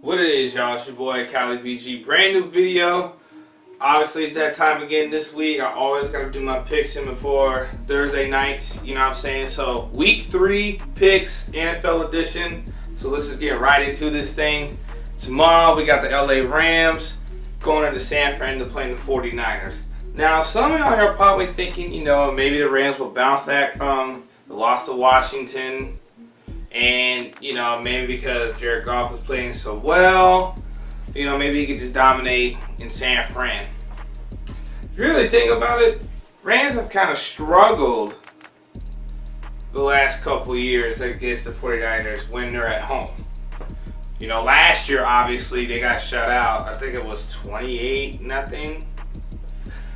What it is, y'all? It's your boy Cali BG. Brand new video. Obviously, it's that time again this week. I always gotta do my picks in before Thursday night. You know what I'm saying? So, week 3 picks, NFL edition. So let's just get right into this thing. Tomorrow we got the LA Rams going into San Fran to play the 49ers. Now, some of y'all are probably thinking, you know, maybe the Rams will bounce back from the loss to Washington. And, you know, maybe because Jared Goff is playing so well, you know, maybe he could just dominate in San Fran. If you really think about it, Rams have kind of struggled the last couple of years against the 49ers when they're at home. You know, last year, obviously, they got shut out. I think it was 28-0.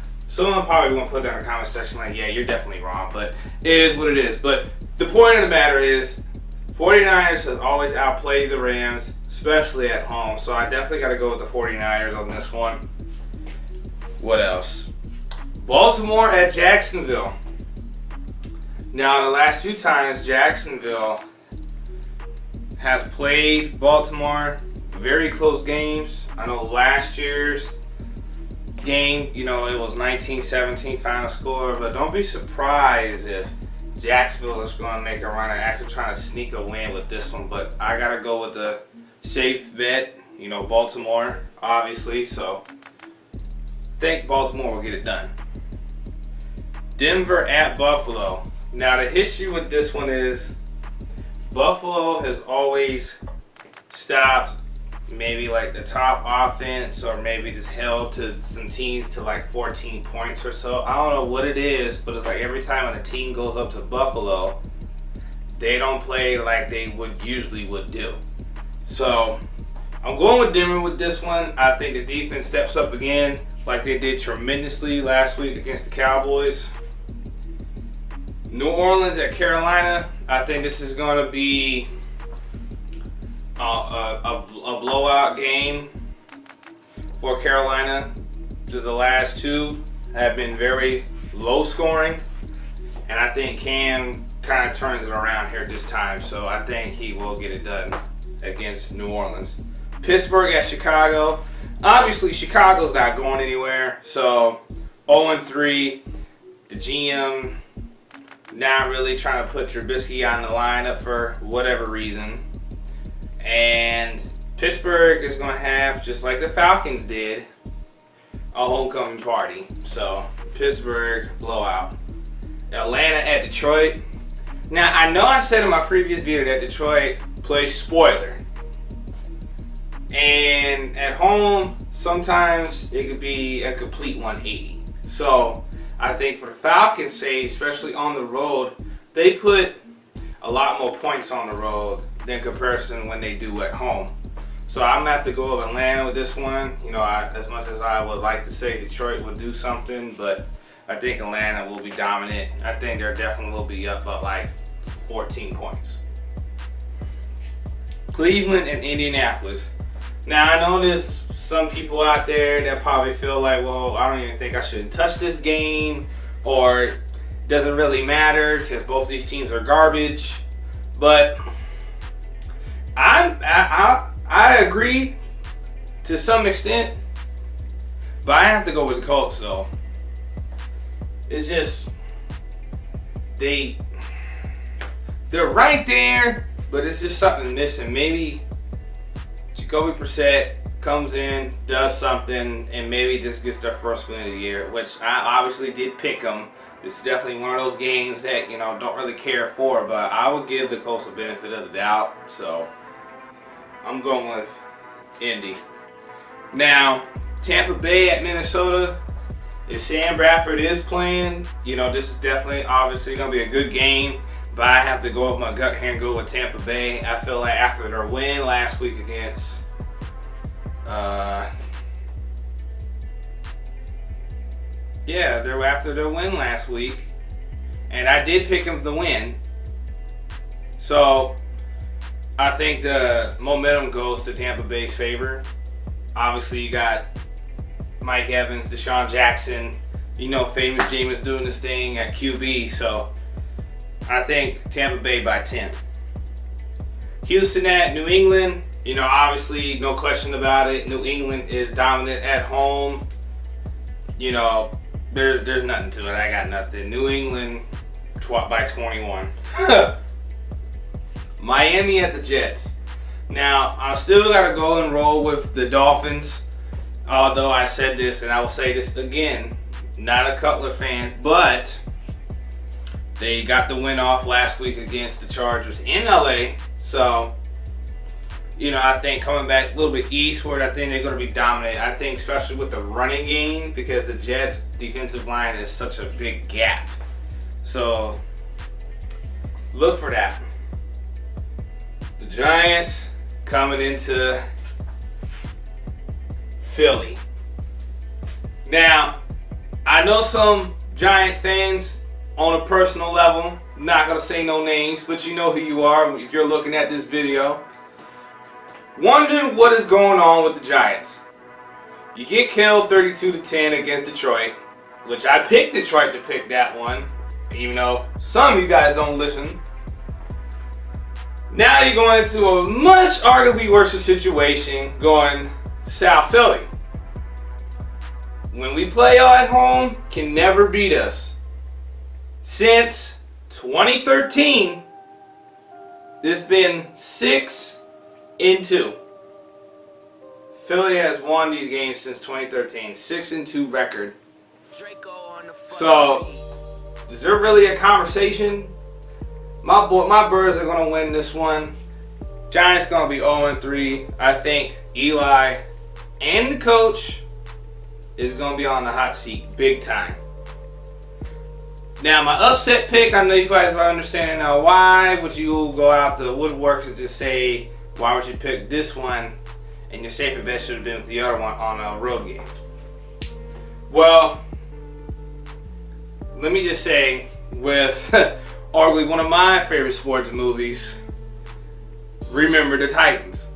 Someone probably won't put that in the comment section like, yeah, you're definitely wrong, but it is what it is. But the point of the matter is, 49ers has always outplayed the Rams, especially at home. So I definitely got to go with the 49ers on this one. What else? Baltimore at Jacksonville. Now, the last 2 times Jacksonville has played Baltimore, very close games. I know last year's game, you know, it was 19-17 final score, but don't be surprised if Jacksonville is going to make a run and actually trying to sneak a win with this one. But I got to go with the safe bet, you know, Baltimore, obviously. So I think Baltimore will get it done. Denver at Buffalo. Now, the history with this one is Buffalo has always stopped maybe like the top offense, or maybe just held to some teams to like 14 points or so. I don't know what it is, but it's like every time when a team goes up to Buffalo, they don't play like they usually would do. So I'm going with Denver with this one. I think the defense steps up again like they did tremendously last week against the Cowboys. New Orleans at Carolina. I think this is going to be a blowout game for Carolina. The last 2 have been very low scoring, and I think Cam kind of turns it around here this time. So I think he will get it done against New Orleans. Pittsburgh at Chicago. Obviously, Chicago's not going anywhere. So 0-3. The GM not really trying to put Trubisky on the lineup for whatever reason. And Pittsburgh is going to have, just like the Falcons did, a homecoming party. So, Pittsburgh blowout. Atlanta at Detroit. Now, I know I said in my previous video that Detroit plays spoiler. And at home, sometimes it could be a complete 180. So, I think for the Falcons' sake, especially on the road, they put a lot more points on the road than comparison when they do at home. So I'm going to have to go with Atlanta with this one. You know, as much as I would like to say Detroit would do something, but I think Atlanta will be dominant. I think they definitely will be up by like 14 points. Cleveland and Indianapolis. Now, I know there's some people out there that probably feel like, well, I don't even think I should touch this game, or it doesn't really matter because both these teams are garbage. But I agree to some extent, but I have to go with the Colts though. It's just they're right there, but it's just something missing. Maybe Jacoby Brissett comes in, does something, and maybe just gets their first win of the year, which I obviously did pick them. It's definitely one of those games that, you know, don't really care for, but I would give the Colts the benefit of the doubt. So I'm going with Indy. Now, Tampa Bay at Minnesota. If Sam Bradford is playing, you know, this is definitely, obviously, going to be a good game. But I have to go with my gut here and go with Tampa Bay. I feel like after their win last week against after their win last week, and I did pick them to win. So I think the momentum goes to Tampa Bay's favor. Obviously, you got Mike Evans, Deshaun Jackson, you know, famous Jameis doing this thing at QB. So I think Tampa Bay by 10. Houston at New England. You know, obviously, no question about it. New England is dominant at home. You know, there's nothing to it. I got nothing. New England by 21. Miami at the Jets. Now, I still got to go and roll with the Dolphins. Although I said this, and I will say this again, not a Cutler fan, but they got the win off last week against the Chargers in LA. So, you know, I think coming back a little bit eastward, I think they're going to be dominant. I think especially with the running game, because the Jets' defensive line is such a big gap. So, look for that. The Giants coming into Philly. Now, I know some Giant fans on a personal level, I'm not going to say no names, but you know who you are if you're looking at this video, wondering what is going on with the Giants. You get killed 32-10 against Detroit, which I picked Detroit to pick that one, even though some of you guys don't listen. Now you're going into a much arguably worse situation going South Philly. When we play y'all at home, can never beat us. Since 2013, there's been 6-2. Philly has won these games since 2013. 6-2 record. So, is there really a conversation? My Birds are going to win this one. Giants going to be 0-3. I think Eli and the coach is going to be on the hot seat big time. Now, my upset pick, I know you guys are understanding now why would you go out the woodworks and just say, why would you pick this one? And your safer bet should have been with the other one on a road game. Well, let me just say, with arguably one of my favorite sports movies, Remember the Titans.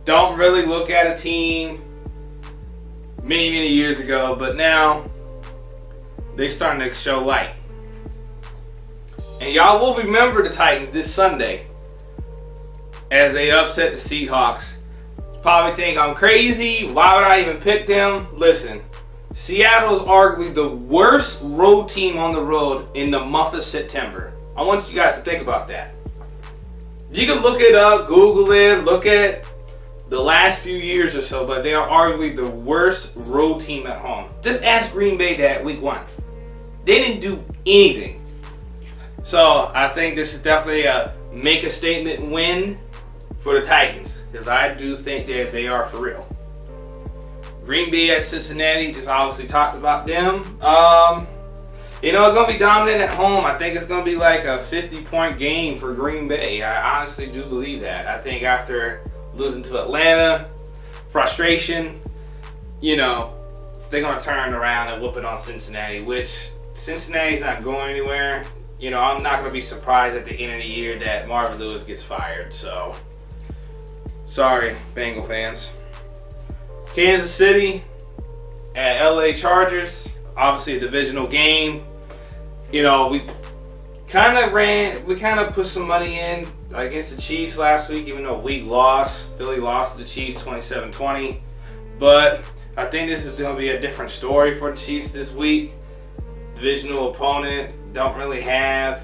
Don't really look at a team many years ago, but now they're starting to show light. And y'all will remember the Titans this Sunday as they upset the Seahawks. Probably think I'm crazy. Why would I even pick them? Listen, Seattle is arguably the worst road team on the road in the month of September. I want you guys to think about that. You can look it up, Google it, look at the last few years or so, but they are arguably the worst road team at home. Just ask Green Bay that week 1. They didn't do anything. So I think this is definitely a make a statement win for the Titans, because I do think that they are for real. Green Bay at Cincinnati, just obviously talked about them. You know, it's going to be dominant at home. I think it's going to be like a 50-point game for Green Bay. I honestly do believe that. I think after losing to Atlanta, frustration, you know, they're going to turn around and whoop it on Cincinnati, which Cincinnati's not going anywhere. You know, I'm not going to be surprised at the end of the year that Marvin Lewis gets fired. So, sorry, Bengal fans. Kansas City at LA Chargers. Obviously a divisional game. You know, we kind of put some money in against the Chiefs last week, even though we lost. Philly lost to the Chiefs 27-20. But I think this is going to be a different story for the Chiefs this week. Divisional opponent, don't really have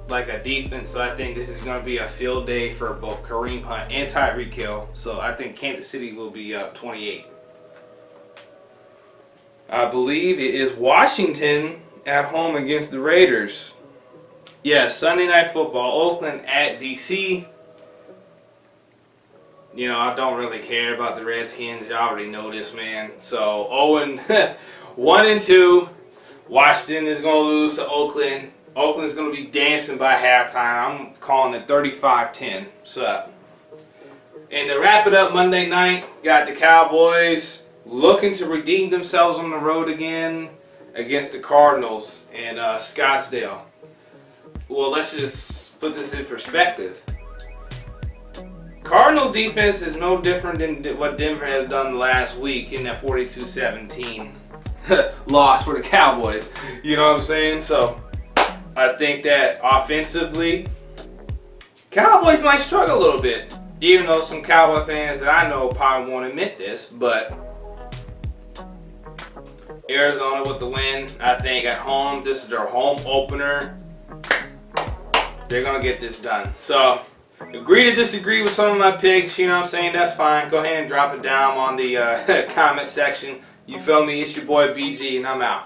like a defense, so I think this is going to be a field day for both Kareem Hunt and Tyreek Hill. So I think Kansas City will be up 28. I believe it is Washington at home against the Raiders. Yeah, Sunday Night Football, Oakland at DC. You know, I don't really care about the Redskins. You already know this, man. So 1-2. Washington is going to lose to Oakland. Oakland's going to be dancing by halftime. I'm calling it 35-10. So, and to wrap it up Monday night, got the Cowboys looking to redeem themselves on the road again against the Cardinals in Scottsdale. Well, let's just put this in perspective. Cardinals defense is no different than what Denver has done last week in that 42-17 loss for the Cowboys. You know what I'm saying? So I think that offensively, Cowboys might struggle a little bit. Even though some Cowboy fans that I know probably won't admit this, but Arizona with the win. I think at home, this is their home opener. They're going to get this done. So, agree to disagree with some of my picks, you know what I'm saying? That's fine. Go ahead and drop it down on the comment section. You feel me? It's your boy BG, and I'm out.